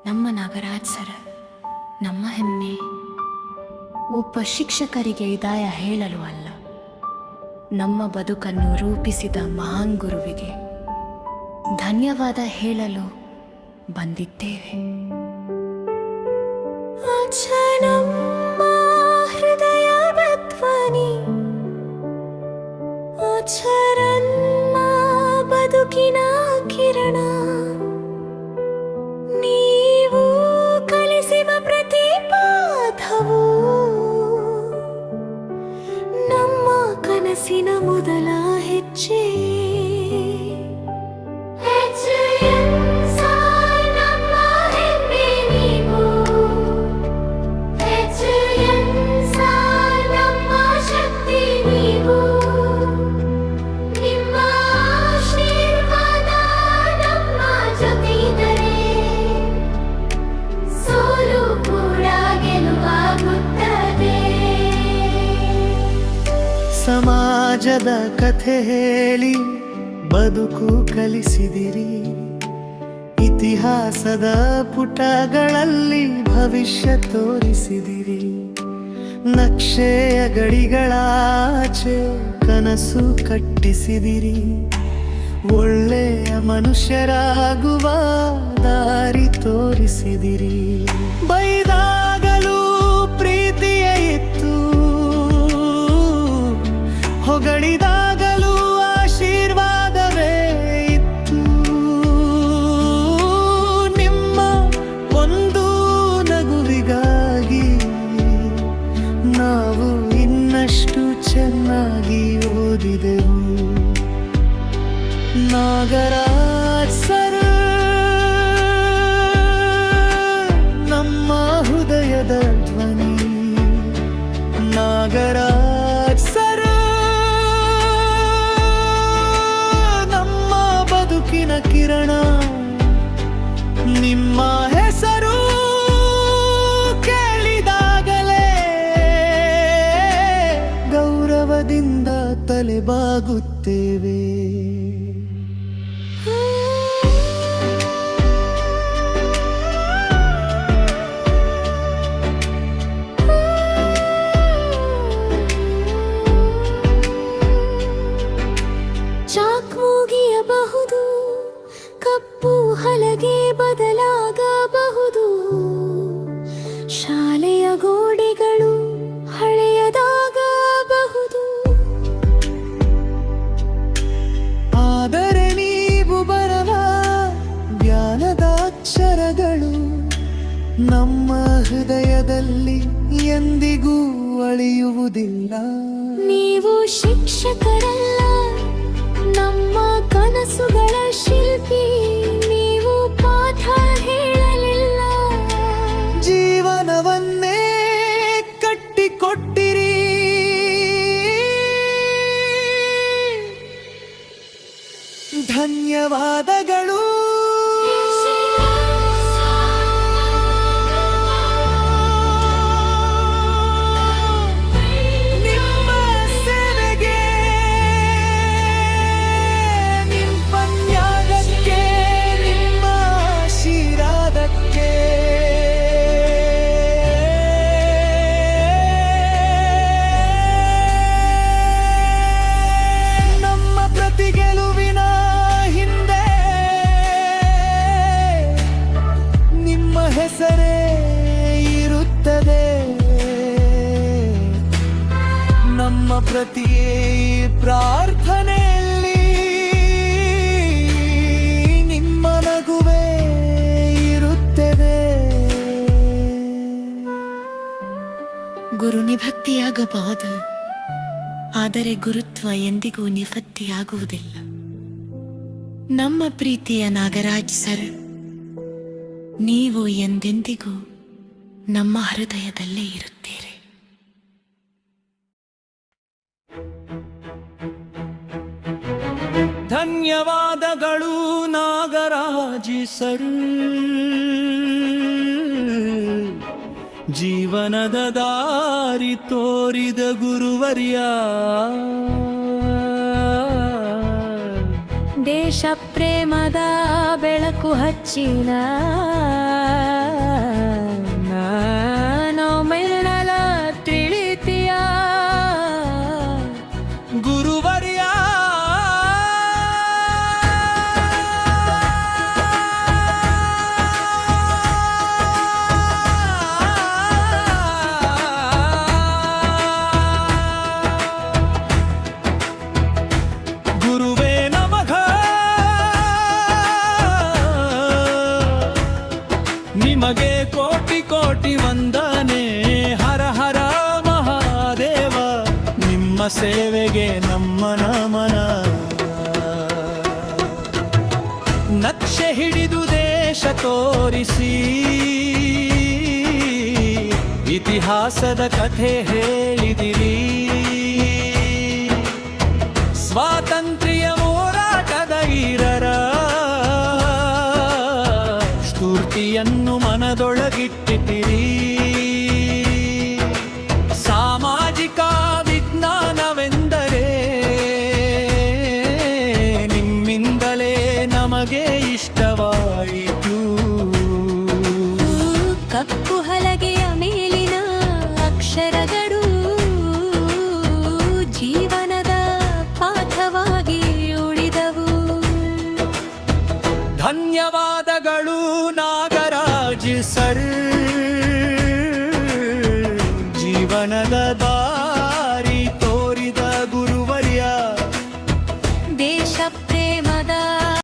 ನಮ್ಮ ನಾಗರಾಜ್ ಸರ್ ನಮ್ಮ ಹೆಮ್ಮೆ. ಒಬ್ಬ ಶಿಕ್ಷಕರಿಗೆ ವಿದಾಯ ಹೇಳಲು ಅಲ್ಲ, ನಮ್ಮ ಬದುಕನ್ನು ರೂಪಿಸಿದ ಮಹಾನ್ ಗುರುವಿಗೆ ಧನ್ಯವಾದ ಹೇಳಲು ಬಂದಿದ್ದೇವೆ. ನಮ್ಮ ಹೃದಯದ ಧ್ವನಿ, ಅಕ್ಷರನ್ನ ಬದುಕಿನ ಕಿರಣ, ನೀವು ಕಲಿಸಿದ ಪ್ರತಿ ಪಾಠವು ನಮ್ಮ ಕನಸಿನ ಮೊದಲ ಹೆಜ್ಜೆ. ಸಮಾಜದ ಕಥೆ ಹೇಳಿ ಬದುಕು ಕಲಿಸಿದಿರಿ, ಇತಿಹಾಸದ ಪುಟಗಳಲ್ಲಿ ಭವಿಷ್ಯ ತೋರಿಸಿದಿರಿ. ನಕ್ಷೆಯ ಗಡಿಗಳಾಚೆ ಕನಸು ಕಟ್ಟಿಸಿದಿರಿ, ಒಳ್ಳೆಯ ಮನುಷ್ಯರಾಗುವ ದಾರಿ ತೋರಿಸಿದಿರಿ. ಬೈದಾಗಲೂ ಪ್ರೀತಿಯ ಇತ್ತು, ಹೊಗಳಿದಾಗಲೂ ಆಶೀರ್ವಾದವೇ ಇತ್ತು. ನಿಮ್ಮ ಒಂದು ನಗುವಿಗಾಗಿ ನಾವು ಇನ್ನಷ್ಟು ಚೆನ್ನಾಗಿ ಓದಿದೆವು. ನಾಗರಾಜ್ ಸರ್ ನಮ್ಮ ಹೃದಯದ ಧ್ವನಿ, ನಾಗರಾಜ್ ಸರ್ ನಮ್ಮ ಬದುಕಿನ ಕಿರಣ. ನಿಮ್ಮ ಹೆಸರು ಕೇಳಿದಾಗಲೇ ಗೌರವದಿಂದ ತಲೆಬಾಗುತ್ತೇವೆ. ಚಾಕ್ ಮುಗಿಯಬಹುದು, ಕಪ್ಪು ಹಲಗೆ ಬದಲಾಗಬಹುದು, ಶಾಲೆಯ ಗೋಡೆಗಳು ಹಳೆಯದಾಗಬಹುದು. ಆದರೆ ನೀವು ಬರವ ಜ್ಞಾನದ ಅಕ್ಷರಗಳು ನಮ್ಮ ಹೃದಯದಲ್ಲಿ ಎಂದಿಗೂ ಅಳಿಯುವುದಿಲ್ಲ. ನೀವು ಶಿಕ್ಷಕರಲ್ಲ, ನಮ್ಮ ಕನಸುಗಳ ಶಿಲ್ಪಿ. ನೀವು ಪಾಠ ಹೇಳಲಿಲ್ಲ, ಜೀವನವನ್ನೇ ಕಟ್ಟಿಕೊಟ್ಟಿರಿ. ಧನ್ಯವಾದಗಳು. ಹೆಸರೇ ಇರುತ್ತದೆ ನಮ್ಮ ಪ್ರತಿಯೇ ಪ್ರಾರ್ಥನೆಯಲ್ಲಿ, ನಿಮ್ಮ ನಗುವೇ ಇರುತ್ತದೆ. ಗುರು ನಿಭಕ್ತಿಯಾಗಬಹುದು, ಆದರೆ ಗುರುತ್ವ ಎಂದಿಗೂ ನಿವೃತ್ತಿಯಾಗುವುದಿಲ್ಲ. ನಮ್ಮ ಪ್ರೀತಿಯ ನಾಗರಾಜ್ ಸರ್, ನೀವು ಎಂದೆಂದಿಗೂ ನಮ್ಮ ಹೃದಯದಲ್ಲೇ ಇರುತ್ತೀರಿ. ಧನ್ಯವಾದಗಳು ನಾಗರಾಜ್ ಸರ್, ಜೀವನದ ದಾರಿ ತೋರಿದ ಗುರುವರ್ಯ. ದೇಶ ಪ್ರೇಮದ ಬೆಳಕು ಹಚ್ಚಿನ ನೊಮ್ಮೆಲ್ಲ ತಿಳಿತೀಯ ಗುರುವರ್ಯ ಗುರುವೇ ನಮಃ ನಿಮಗೆ ಕೋಟಿ ಕೋಟಿ ವಂದನೆ ಹರ ಹರ ಮಹಾದೇವ ನಿಮ್ಮ ಸೇವೆಗೆ ನಮ್ಮ ನಮನ ನಕ್ಷೆ ಹಿಡಿದು ದೇಶ ತೋರಿಸಿ ಇತಿಹಾಸದ ಕಥೆ ಹೇಳಿದಿರಿ ಸ್ವಾತಂತ್ರ್ಯ ಹೋರಾಟದ ವೀರರ ಸ್ಫೂರ್ತಿಯನ್ನು ಮನದೊಳಗಿಟ್ಟಿದ್ದೀರಿ ಸಾಮಾಜಿಕ ವಿಜ್ಞಾನವೆಂದರೆ ನಿಮ್ಮಿಂದಲೇ ನಮಗೆ ಇಷ್ಟವಾಯಿತು ಕಪ್ಪು ಹಲಗೆಯ ಮೇಲಿನ ಅಕ್ಷರಗಳು ಜೀವನದ ಪಾಠವಾಗಿ ಉಳಿದವು ಧನ್ಯವಾದಗಳು ನಾಗರಾಜ್ ಸರ್